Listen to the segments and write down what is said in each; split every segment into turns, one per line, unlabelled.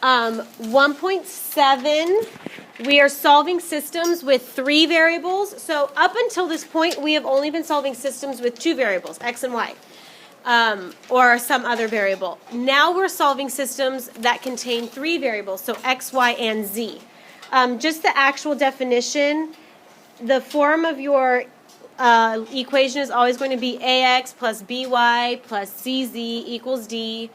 1.7, we are solving systems with 3 variables. So up until this point, we have only been solving systems with 2 variables, x and y, or some other variable. Now we're solving systems that contain 3 variables, so x, y, and z. Just the actual definition, the form of your equation is always going to be ax plus by plus cz equals d.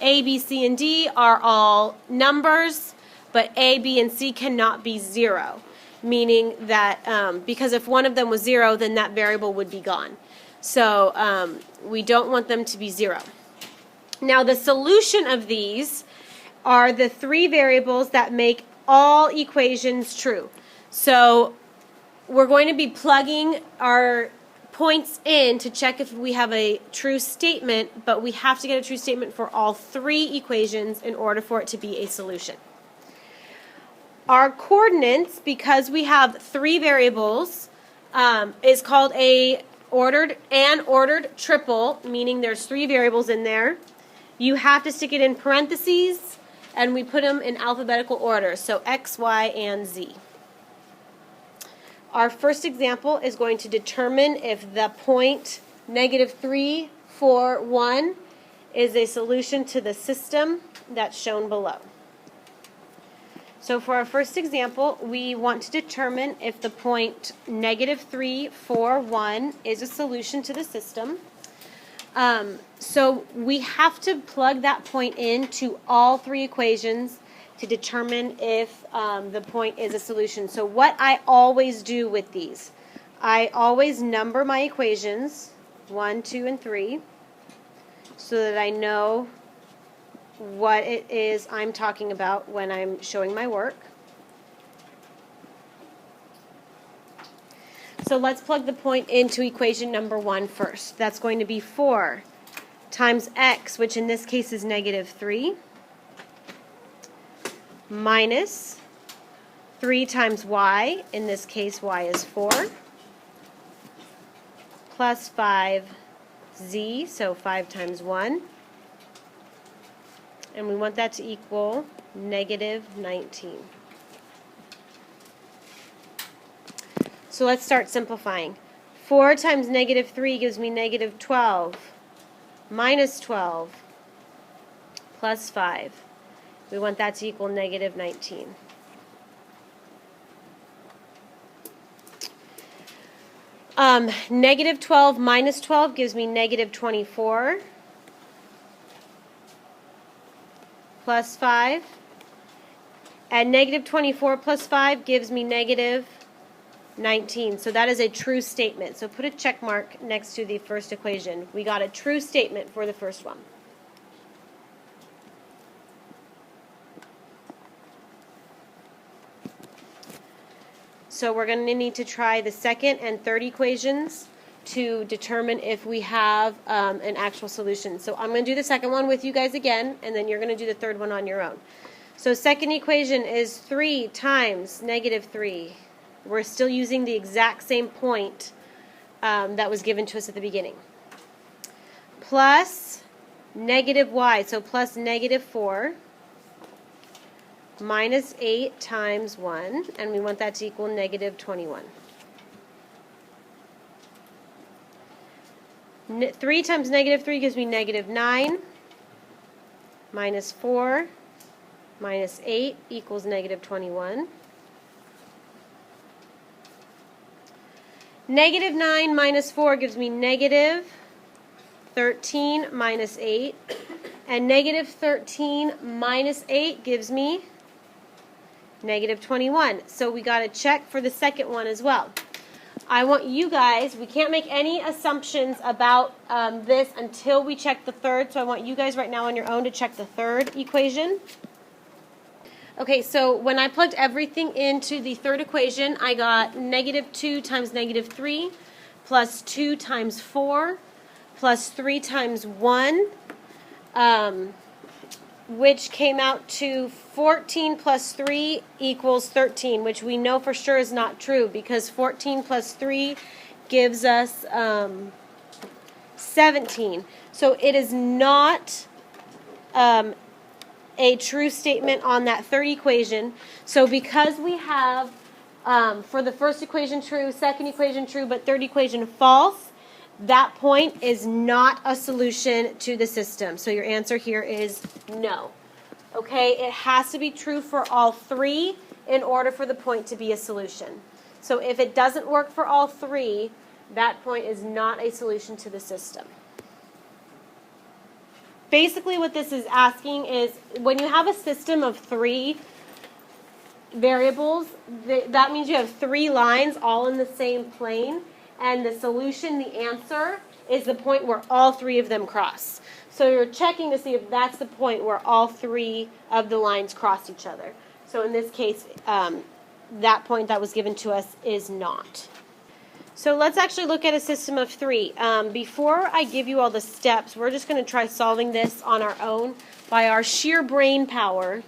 A, B, C, and D are all numbers, but A, B, and C cannot be 0, meaning that because if one of them was 0, then that variable would be gone. So we don't want them to be 0. Now the solution of these are the 3 variables that make all equations true. So we're going to be plugging our points in to check if we have a true statement, but we have to get a true statement for all 3 equations in order for it to be a solution. Our coordinates, because we have 3 variables, is called an ordered triple, meaning there's 3 variables in there. You have to stick it in parentheses, and we put them in alphabetical order, so X, Y, and Z. Our first example is going to determine if the point -3, 4, 1 is a solution to the system that's shown below. So for our first example, we want to determine if the point -3, 4, 1 is a solution to the system. So we have to plug that point into all 3 equations to determine if the point is a solution. So what I always do with these, I always number my equations, 1, 2, and 3, so that I know what it is I'm talking about when I'm showing my work. So let's plug the point into equation number 1 first. That's going to be 4 times x, which in this case is -3, minus 3 times y, in this case y is 4, plus 5z, so 5 times 1, and we want that to equal -19. So let's start simplifying. 4 times -3 gives me -12, minus 12, plus 5. We want that to equal -19. -12 minus 12 gives me -24, plus 5. And -24 plus 5 gives me -19. So that is a true statement. So put a check mark next to the first equation. We got a true statement for the first one. So we're going to need to try the second and third equations to determine if we have an actual solution. So I'm going to do the second one with you guys again, and then you're going to do the third one on your own. So second equation is 3 times -3. We're still using the exact same point that was given to us at the beginning. Plus -y, so plus -4. Minus 8 times 1, and we want that to equal -21. 3 times -3 gives me -9, minus 4, minus 8 equals -21. -9 minus 4 gives me -13 minus 8, and -13 minus 8 gives me -21. So we got to check for the second one as well. I want you guys, we can't make any assumptions about this until we check the third, so I want you guys right now on your own to check the third equation. Okay, so when I plugged everything into the third equation, I got -2 times -3 plus 2 times 4 plus 3 times 1, which came out to 14 plus 3 equals 13, which we know for sure is not true because 14 plus 3 gives us 17. So it is not a true statement on that third equation. So because we have, for the first equation true, second equation true, but third equation false, that point is not a solution to the system. So your answer here is no. Okay, it has to be true for all three in order for the point to be a solution. So if it doesn't work for all three, that point is not a solution to the system. Basically what this is asking is when you have a system of three variables, that means you have three lines all in the same plane, and the solution, the answer, is the point where all three of them cross. So you're checking to see if that's the point where all three of the lines cross each other. So in this case, that point that was given to us is not. So let's actually look at a system of three. Before I give you all the steps, we're just going to try solving this on our own by our sheer brain power.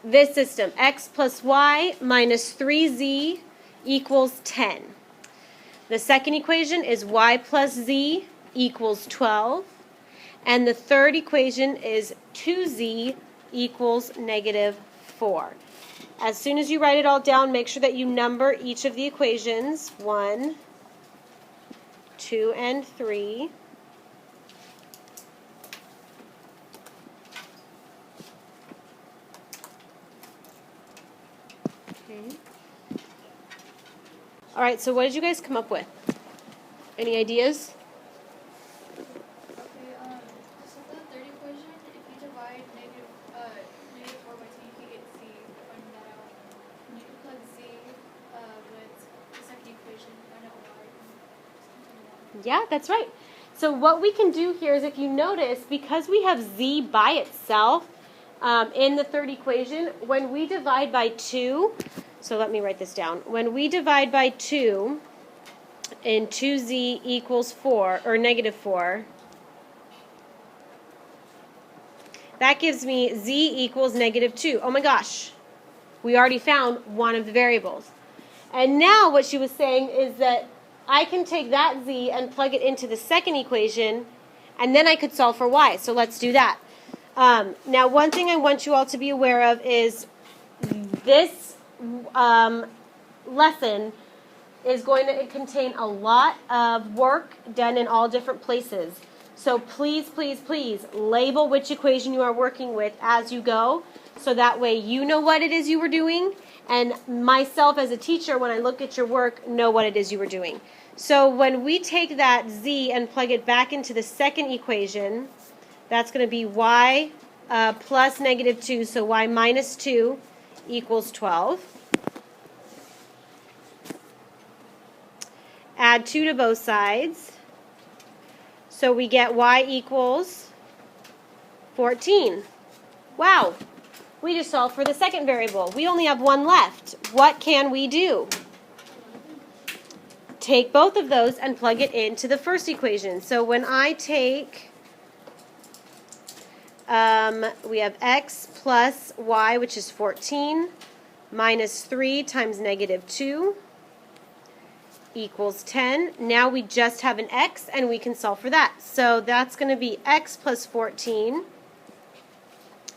This system, x plus y minus 3z equals 10. The second equation is y plus z equals 12. And the third equation is 2z equals negative 4. As soon as you write it all down, make sure that you number each of the equations. 1, 2, and 3. Okay. All right, so what did you guys come up with? Any ideas? Yeah, that's right. So what we can do here is, if you notice, because we have z by itself in the third equation, when we divide by 2, so let me write this down. When we divide by 2 and 2z equals 4, or negative 4, that gives me z equals negative 2. Oh my gosh, we already found one of the variables. And now what she was saying is that I can take that z and plug it into the second equation, and then I could solve for y. So let's do that. Now, one thing I want you all to be aware of is this lesson is going to contain a lot of work done in all different places. So please, please, please label which equation you are working with as you go, so that way you know what it is you were doing, and myself as a teacher, when I look at your work, know what it is you were doing. So when we take that z and plug it back into the second equation, that's going to be y plus negative 2, so y minus 2 equals 12. Add 2 to both sides. So we get y equals 14. Wow! We just solved for the second variable. We only have one left. What can we do? Take both of those and plug it into the first equation. So when I take, we have x plus y, which is 14, minus 3 times negative 2 equals 10. Now we just have an x, and we can solve for that. So that's going to be x plus 14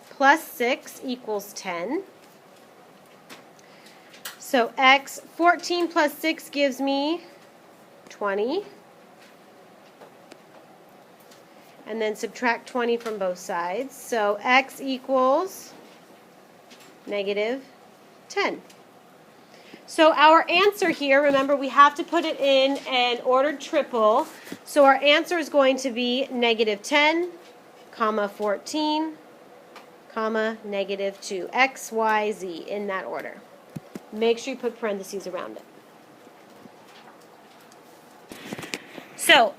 plus 6 equals 10. So 14 plus 6 gives me 20. And then subtract 20 from both sides. So x equals negative 10. So our answer here, remember, we have to put it in an ordered triple. So our answer is going to be negative 10, comma 14, comma negative 2, x, y, z, in that order. Make sure you put parentheses around it. So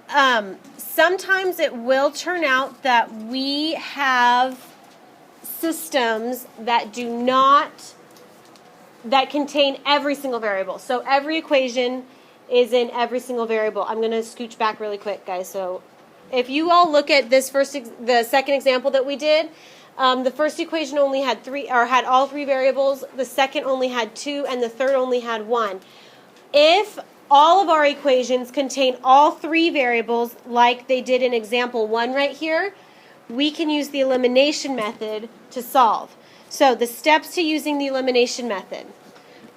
sometimes it will turn out that we have systems that that contain every single variable. So every equation is in every single variable. I'm going to scooch back really quick, guys. So if you all look at this the second example that we did, the first equation only had had all three variables. The second only had 2, and the third only had 1. If all of our equations contain all three variables, like they did in example 1 right here, we can use the elimination method to solve. So the steps to using the elimination method.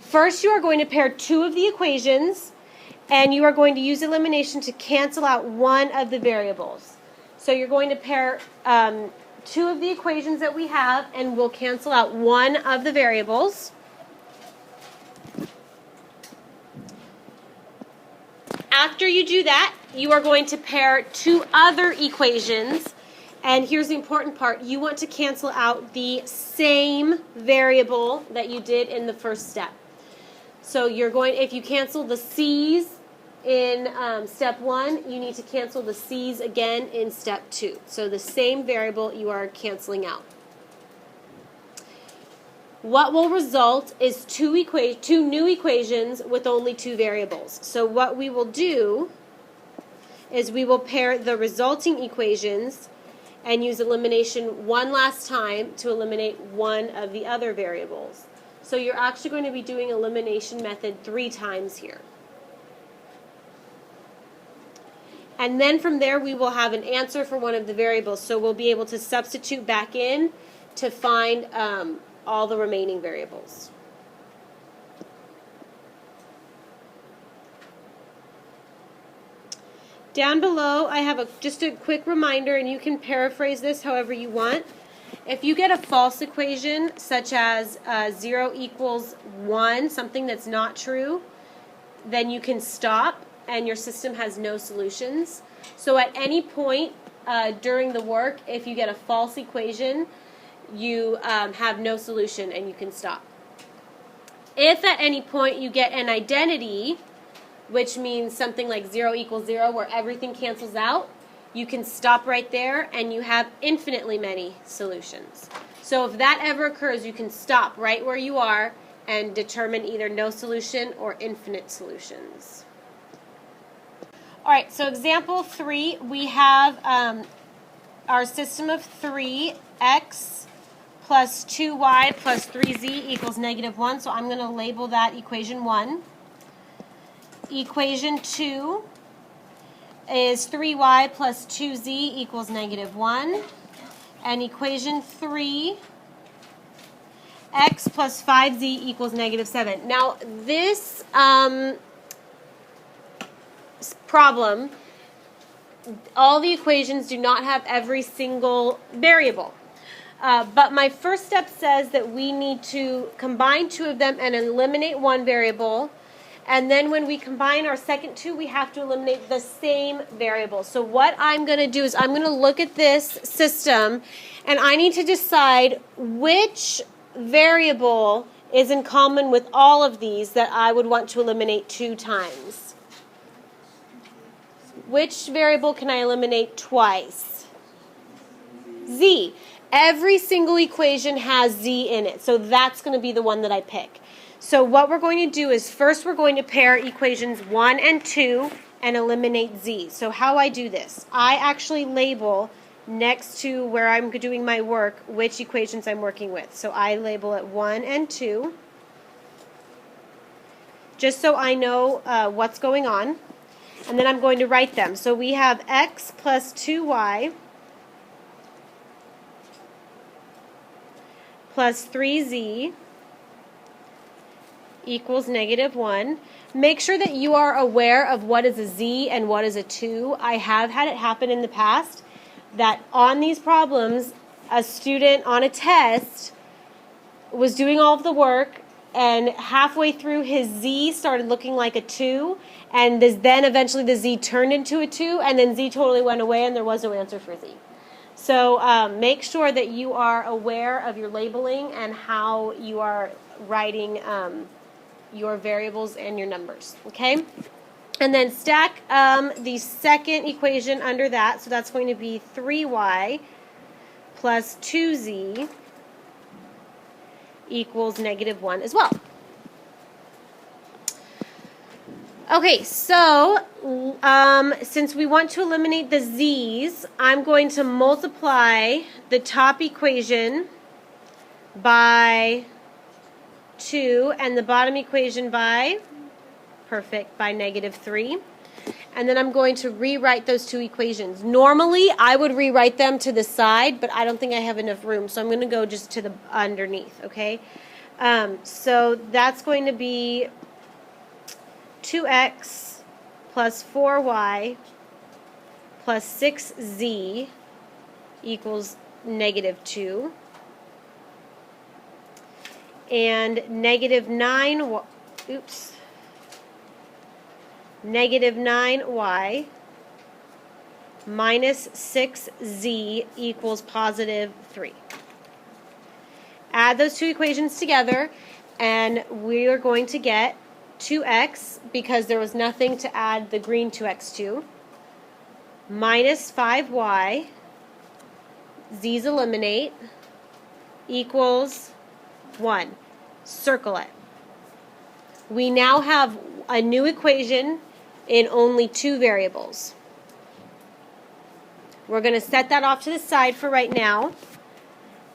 First, you are going to pair two of the equations, and you are going to use elimination to cancel out one of the variables. So you're going to pair two of the equations that we have, and we'll cancel out one of the variables. After you do that, you are going to pair two other equations. And here's the important part. You want to cancel out the same variable that you did in the first step. So you're going, if you cancel the C's in step 1, you need to cancel the C's again in step 2. So the same variable you are canceling out. What will result is two new equations with only two variables. So what we will do is we will pair the resulting equations and use elimination one last time to eliminate one of the other variables. So you're actually going to be doing elimination method 3 times here. And then from there we will have an answer for one of the variables. So we'll be able to substitute back in to find all the remaining variables. Down below, I have just a quick reminder, and you can paraphrase this however you want. If you get a false equation, such as 0 equals 1, something that's not true, then you can stop, and your system has no solutions. So at any point during the work, if you get a false equation, you have no solution, and you can stop. If at any point you get an identity, which means something like 0 equals 0, where everything cancels out, you can stop right there, and you have infinitely many solutions. So if that ever occurs, you can stop right where you are and determine either no solution or infinite solutions. All right, so example 3, we have our system of 3x plus 2y plus 3z equals -1. So I'm going to label that equation 1. Equation 2 is 3y plus 2z equals -1. And equation 3, x plus 5z equals -7. Now this problem, all the equations do not have every single variable. But my first step says that we need to combine two of them and eliminate one variable. And then when we combine our second two, we have to eliminate the same variable. So what I'm going to do is I'm going to look at this system, and I need to decide which variable is in common with all of these that I would want to eliminate 2 times. Which variable can I eliminate twice? Z. Every single equation has z in it, so that's going to be the one that I pick. So what we're going to do is first we're going to pair equations 1 and 2 and eliminate z. So how I do this, I actually label next to where I'm doing my work which equations I'm working with. So I label it 1 and 2, just so I know what's going on. And then I'm going to write them. So we have x plus 2y plus 3z equals -1. Make sure that you are aware of what is a z and what is a 2. I have had it happen in the past that on these problems, a student on a test was doing all of the work, and halfway through his z started looking like a 2, and then eventually the z turned into a 2, and then z totally went away and there was no answer for z. So make sure that you are aware of your labeling and how you are writing your variables and your numbers, okay? And then stack the second equation under that, so that's going to be 3y plus 2z equals -1 as well. Okay, so since we want to eliminate the z's, I'm going to multiply the top equation by 2 and the bottom equation by, perfect, by -3. And then I'm going to rewrite those two equations. Normally, I would rewrite them to the side, but I don't think I have enough room, so I'm going to go just to the underneath, okay? So that's going to be 2x plus 4y plus 6z equals -2. And -9y minus 6z equals +3. Add those two equations together, and we are going to get 2x, because there was nothing to add the green 2x to, minus 5y, z's eliminate, equals 1. Circle it. We now have a new equation in only two variables. We're going to set that off to the side for right now,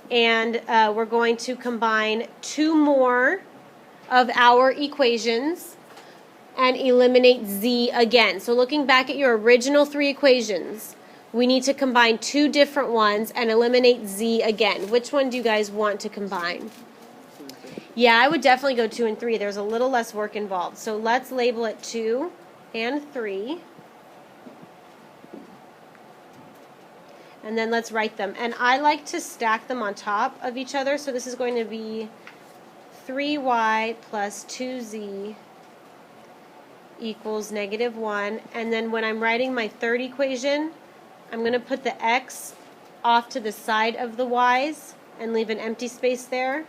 and we're going to combine two more of our equations and eliminate z again. So looking back at your original three equations, we need to combine two different ones and eliminate z again. Which one do you guys want to combine? Yeah, I would definitely go 2 and 3. There's a little less work involved. So let's label it 2 and 3. And then let's write them. And I like to stack them on top of each other. So this is going to be 3y plus 2z equals -1. And then when I'm writing my third equation, I'm going to put the x off to the side of the y's and leave an empty space there,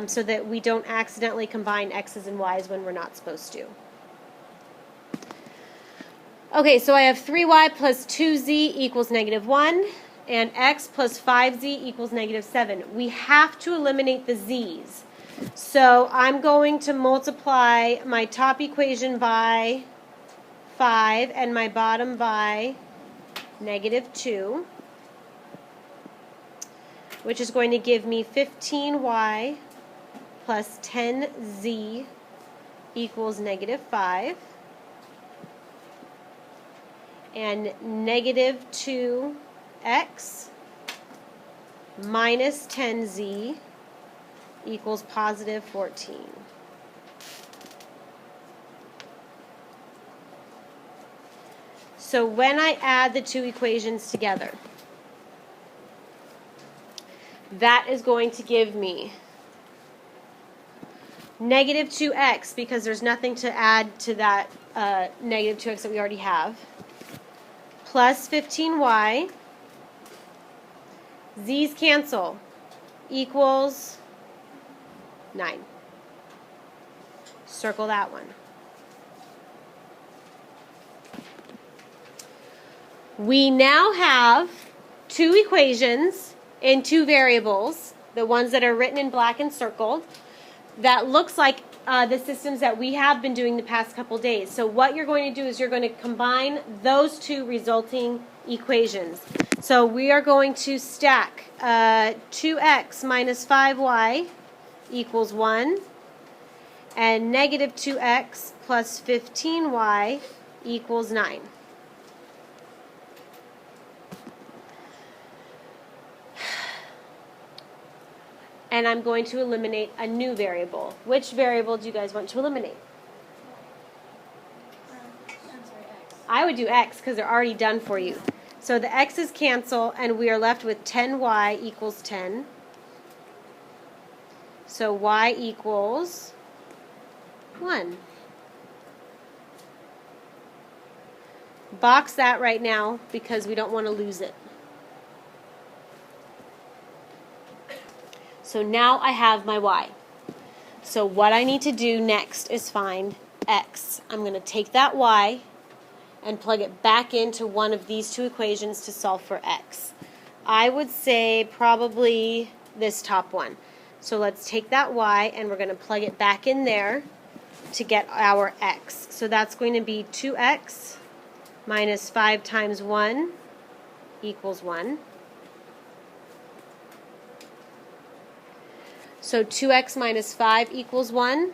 so that we don't accidentally combine x's and y's when we're not supposed to. Okay, so I have 3y plus 2z equals -1, and x plus 5z equals -7. We have to eliminate the z's. So I'm going to multiply my top equation by 5 and my bottom by -2, which is going to give me 15y plus 10z equals -5, and -2x minus 10z equals +14. So when I add the two equations together, that is going to give me -2x, because there's nothing to add to that -2x that we already have, plus 15y, z's cancel, equals 9. Circle that one. We now have two equations in two variables, the ones that are written in black and circled, that looks like the systems that we have been doing the past couple days. So what you're going to do is you're going to combine those two resulting equations. So we are going to stack 2x minus 5y equals 1, and -2x plus 15y equals 9. And I'm going to eliminate a new variable. Which variable do you guys want to eliminate? I would do x, because they're already done for you. So the x's cancel, and we are left with 10y equals 10. So y equals 1. Box that right now, because we don't want to lose it. So now I have my y. So what I need to do next is find x. I'm going to take that y and plug it back into one of these two equations to solve for x. I would say probably this top one. So let's take that y and we're going to plug it back in there to get our x. So that's going to be 2x minus 5 times 1 equals 1. So 2x minus 5 equals 1.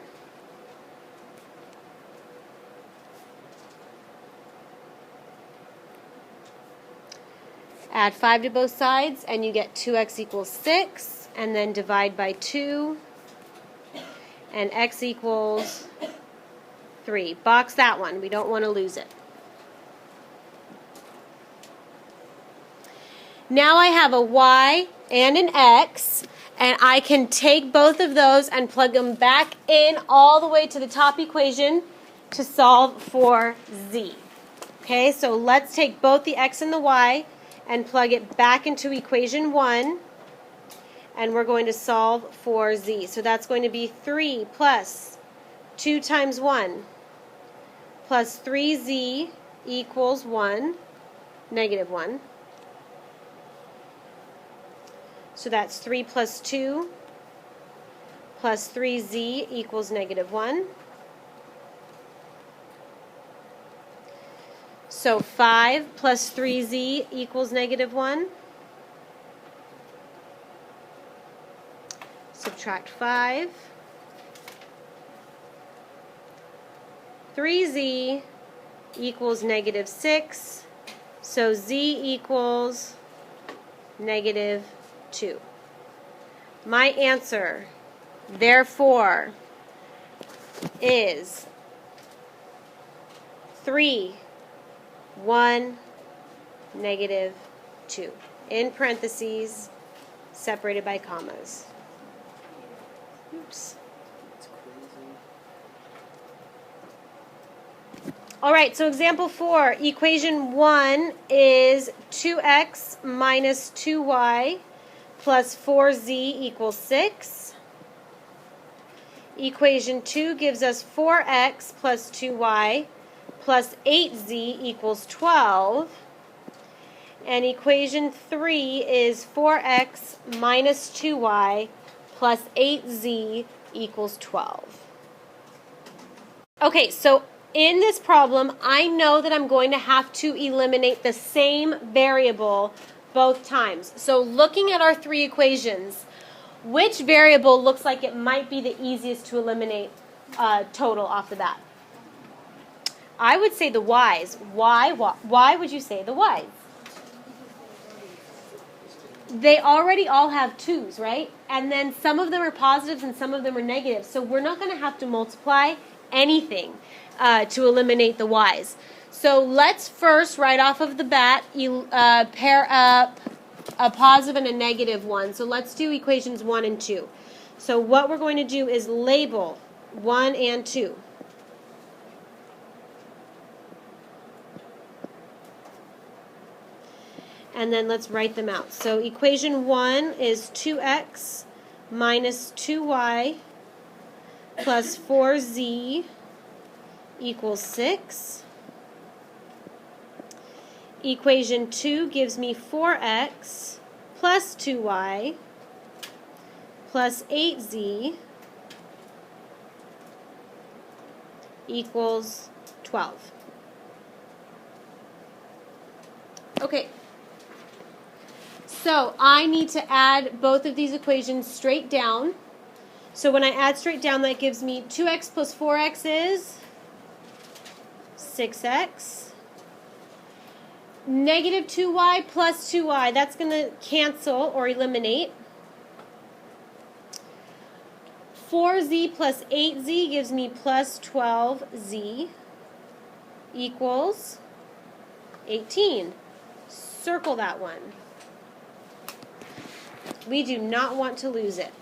Add 5 to both sides, and you get 2x equals 6, and then divide by 2, and x equals 3. Box that one. We don't want to lose it. Now I have a y and an x, and I can take both of those and plug them back in all the way to the top equation to solve for z. Okay, so let's take both the x and the y and plug it back into equation 1, and we're going to solve for z. So that's going to be 3 plus 2 times 1 plus 3z equals 1, negative 1. So that's 3 plus 2 plus 3z equals negative 1. So 5 plus 3z equals negative 1. Subtract 5. 3z equals negative 6. So z equals negative 2. My answer, therefore, is 3, 1, negative 2. In parentheses, separated by commas. Oops. All right, so example 4, equation 1 is 2x minus 2y plus 4z equals 6. Equation 2 gives us 4x plus 2y plus 8z equals 12. And equation 3 is 4x minus 2y plus 8z equals 12. Okay, so in this problem, I know that I'm going to have to eliminate the same variable both times. So looking at our 3 equations, which variable looks like it might be the easiest to eliminate total off the bat? I would say the y's. Why would you say the y's? They already all have 2's, right? And then some of them are positives and some of them are negatives. So we're not going to have to multiply anything to eliminate the y's. So let's first, right off of the bat, pair up a positive and a negative one. So let's do equations 1 and 2. So what we're going to do is label 1 and 2. And then let's write them out. So equation 1 is 2x minus 2y plus 4z equals 6. Equation 2 gives me 4x plus 2y plus 8z equals 12. Okay. So I need to add both of these equations straight down. So when I add straight down, that gives me 2x plus 4x is 6x. Negative 2y plus 2y, that's going to cancel or eliminate. 4z plus 8z gives me plus 12z equals 18. Circle that one. We do not want to lose it.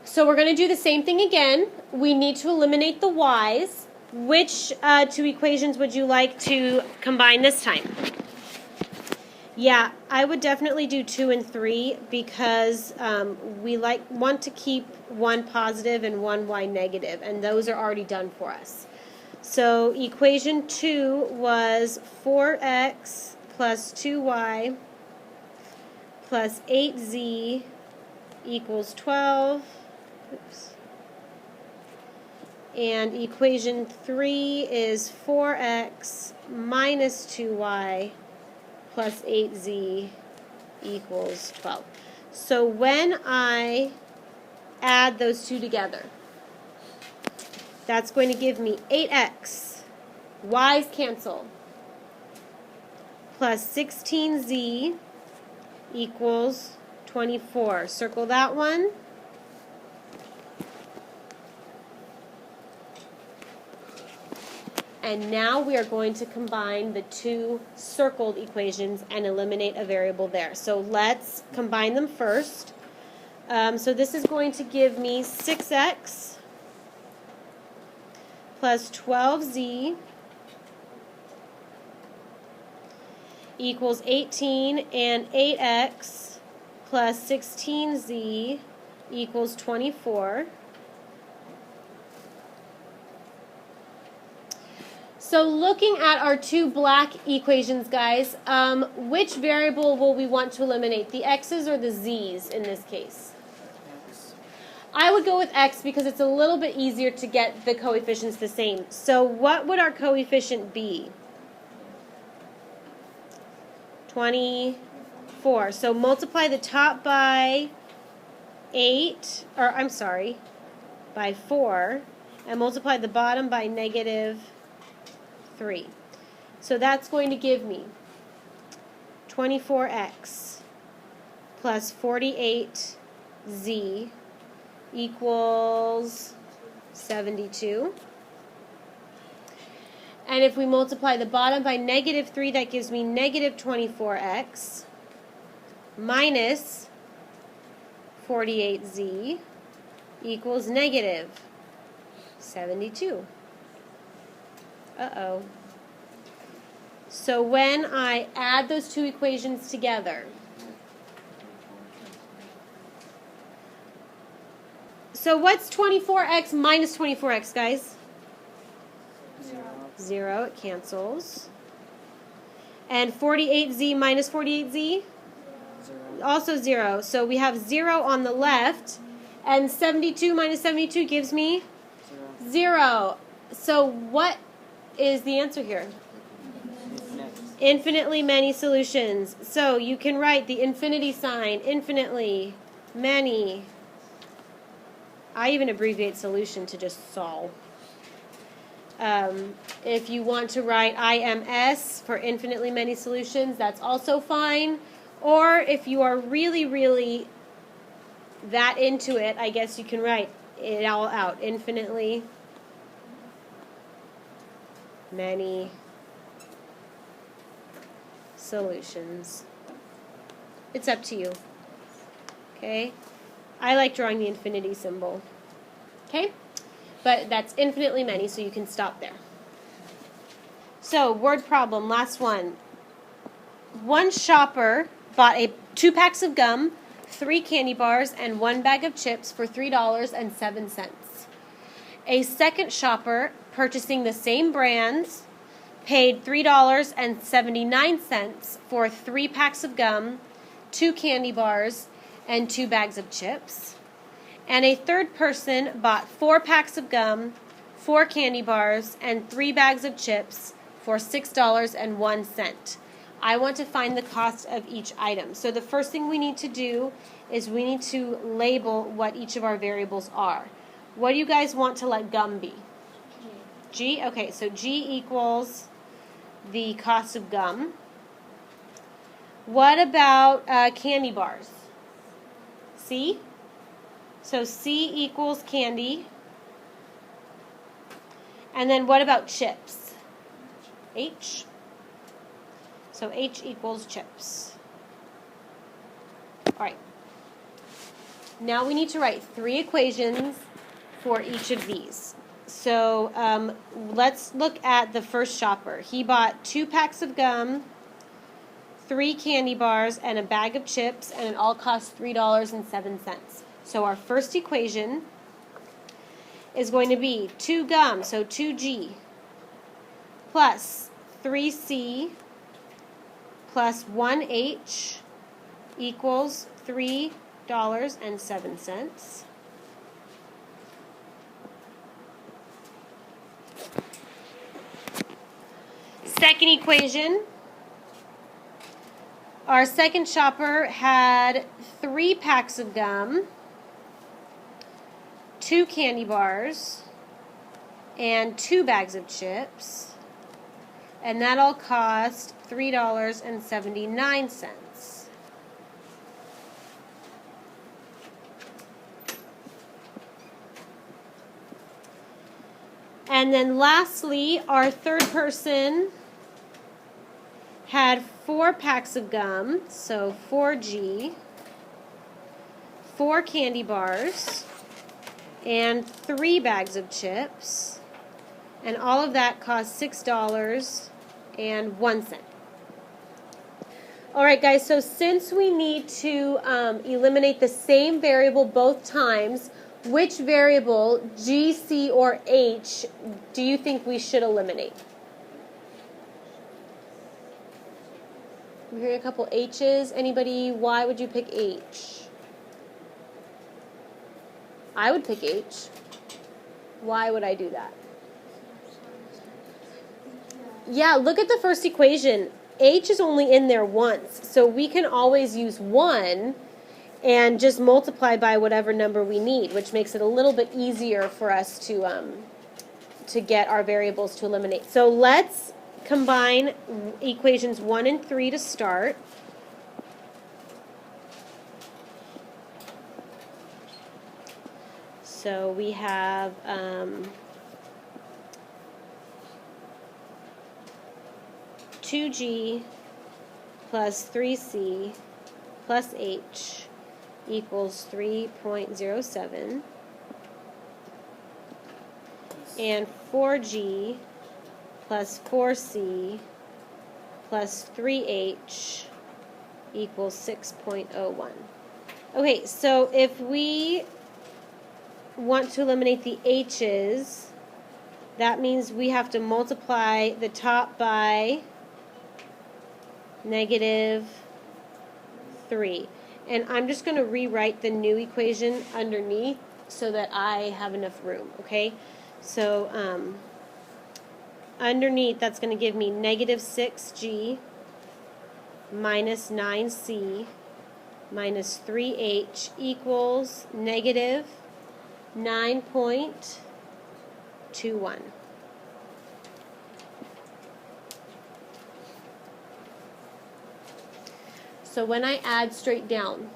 So we're going to do the same thing again. We need to eliminate the y's. Which 2 equations would you like to combine this time? Yeah, I would definitely do 2 and 3 because we want to keep one positive and one y negative, and those are already done for us. So equation 2 was 4x plus 2y plus 8z equals 12. Oops. And equation 3 is 4x minus 2y plus 8z equals 12. So when I add those two together, that's going to give me 8x Y's cancel. Plus 16z equals 24. Circle that one. And now we are going to combine the two circled equations and eliminate a variable there. So let's combine them first. So this is going to give me 6x plus 12z equals 18, and 8x plus 16z equals 24. So looking at our two black equations, guys, which variable will we want to eliminate, the x's or the z's in this case? I would go with x because it's a little bit easier to get the coefficients the same. So what would our coefficient be? 24. So multiply the top by 8, or I'm sorry, by 4, and multiply the bottom by negative 3. So that's going to give me 24x plus 48z equals 72. And if we multiply the bottom by negative 3, that gives me negative 24x minus 48z equals negative 72. Uh-oh. So when I add those two equations together, so what's 24x minus 24x, guys? 0. It cancels. And 48z minus 48z? Also 0. So we have 0 on the left, and 72 minus 72 gives me 0. So what is the answer here? Infinitely many solutions. So you can write the infinity sign, infinitely many. I even abbreviate solution to just solve. If you want to write IMS for infinitely many solutions, that's also fine. Or if you are really, really that into it, I guess you can write it all out. Infinitely many solutions. It's up to you. Okay? I like drawing the infinity symbol. Okay? But that's infinitely many, so you can stop there. So, word problem, last one. One shopper bought 2 packs of gum, 3 candy bars, and 1 bag of chips for $3.07. A second shopper, purchasing the same brands, paid $3.79 for 3 packs of gum, 2 candy bars, and 2 bags of chips. And a third person bought 4 packs of gum, 4 candy bars, and 3 bags of chips for $6.01. I want to find the cost of each item. So the first thing we need to do is we need to label what each of our variables are. What do you guys want to let gum be? G? Okay, so G equals the cost of gum. What about candy bars? C? So C equals candy. And then what about chips? H. So H equals chips. All right. Now we need to write 3 equations for each of these. So let's look at the first shopper. He bought 2 packs of gum, 3 candy bars, and a bag of chips, and it all cost $3.07. So our first equation is going to be 2 gum, so 2G, plus 3C plus 1H equals $3.07. Second equation, our second shopper had 3 packs of gum, 2 candy bars, and 2 bags of chips. and that all cost $3.79. And then lastly, our third person had 4 packs of gum, so 4G, 4 candy bars, and 3 bags of chips. And all of that cost $6.01. All right, guys, so since we need to eliminate the same variable both times, which variable, G, C, or H, do you think we should eliminate? I'm hearing a couple H's. Anybody, why would you pick H? I would pick H. Why would I do that? Yeah, look at the first equation. H is only in there once, so we can always use 1 and just multiply by whatever number we need, which makes it a little bit easier for us to get our variables to eliminate. So let's combine equations 1 and 3 to start. So we have 2G plus 3C plus H equals 3.07, and 4G plus 4C plus 3H equals 6.01. Okay, so if we want to eliminate the H's, that means we have to multiply the top by -3. And I'm just going to rewrite the new equation underneath so that I have enough room, okay? So underneath, that's going to give me -6G minus 9C minus 3H equals -9.21. So when I add straight down,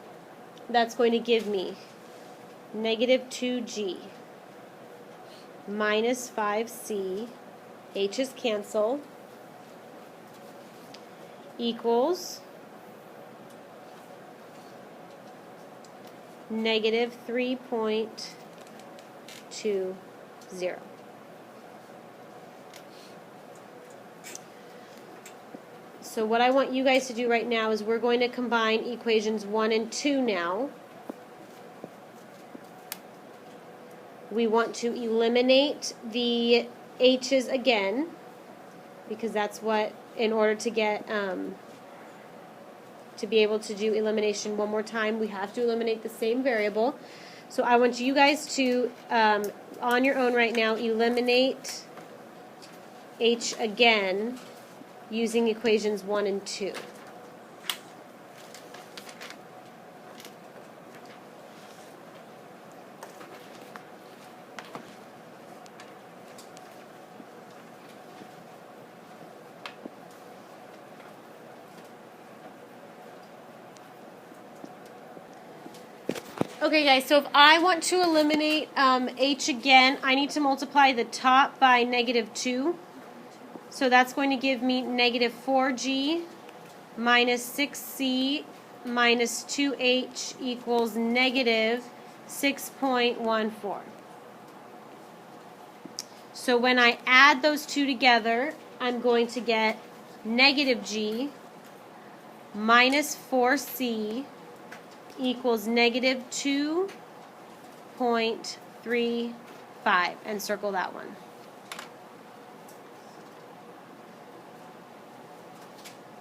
that's going to give me -2G minus 5C, H's cancel, equals -3.20. So what I want you guys to do right now is we're going to combine equations 1 and 2 now. We want to eliminate the H's again, because that's what, in order to get, to be able to do elimination one more time, we have to eliminate the same variable. So I want you guys to, on your own right now, eliminate H again, using equations 1 and 2. Okay guys, so if I want to eliminate H again, I need to multiply the top by -2. So that's going to give me -4G minus 6C minus 2H equals -6.14. So when I add those two together, I'm going to get -G minus 4C equals -2.35, and circle that one.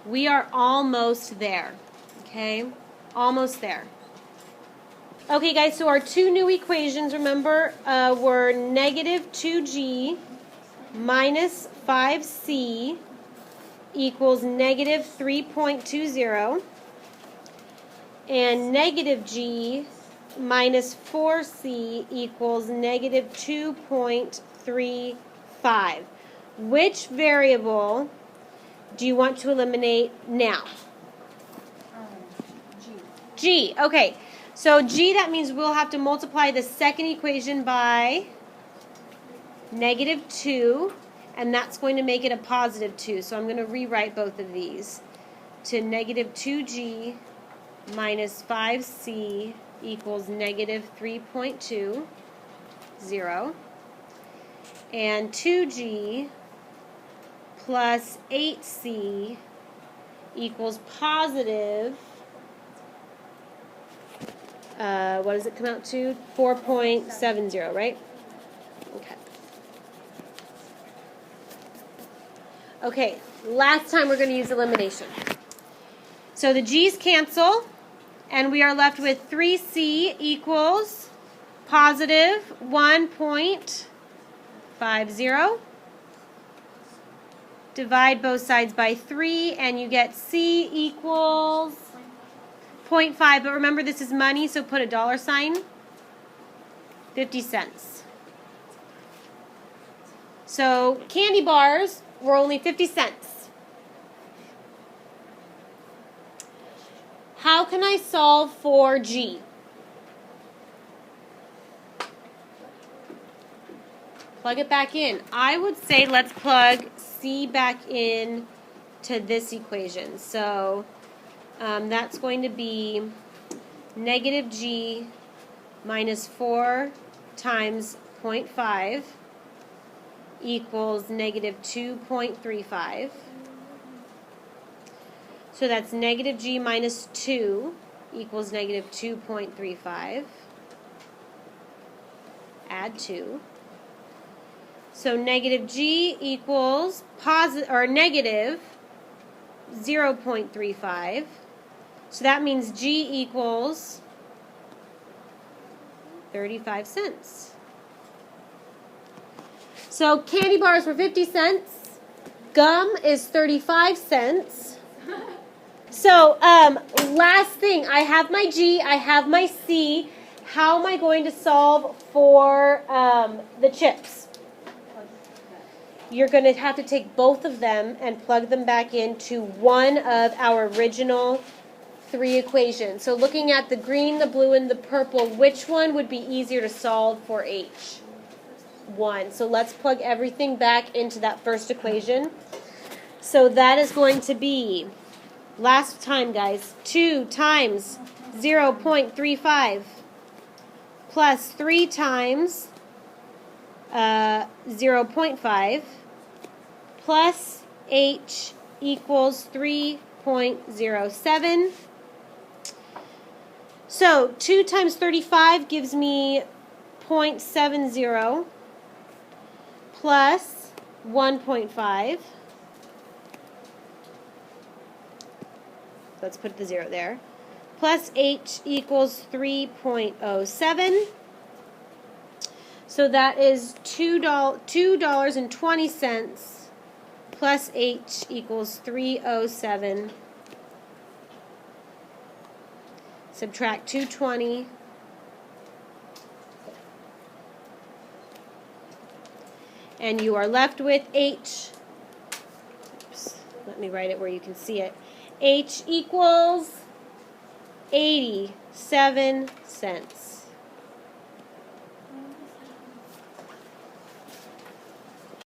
We are almost there, okay? Almost there. Okay, guys, so our two new equations, remember, were -2G minus 5C equals -3.20, and -G minus 4C equals -2.35. Which variable do you want to eliminate now?
G.
G, okay. So G, that means we'll have to multiply the second equation by -2, and that's going to make it a +2. So I'm going to rewrite both of these to -2G minus 5C equals -3.20. And 2G plus 8C equals positive, what does it come out to? 4.70, right? Okay. Okay, last time we're going to use elimination. So the G's cancel, and we are left with 3C equals positive 1.50. Divide both sides by 3, and you get C equals 0.5. But remember, this is money, so put a $sign. 50 cents. So candy bars were only 50 cents. How can I solve for G? Plug it back in. I would say let's plug C back in to this equation. So that's going to be -G minus 4 times 0.5 equals -2.35. So that's -G minus 2 equals -2.35. Add 2. So -G equals negative 0.35. So that means G equals 35 cents. So candy bars were 50 cents. Gum is 35 cents. So last thing, I have my G, I have my C. How am I going to solve for the chips? You're going to have to take both of them and plug them back into one of our original 3 equations. So looking at the green, the blue, and the purple, which one would be easier to solve for H? 1. So let's plug everything back into that first equation. So that is going to be, last time guys, 2 times 0.35 plus 3 times 0.5 plus H equals 3.07. So 2 times 35 gives me 0.70 plus 1.5. Let's put the 0 there. Plus H equals 3.07. So that is $2.20 plus H equals 3.07. Subtract 220. And you are left with H. Oops, let me write it where you can see it. H equals 87 cents.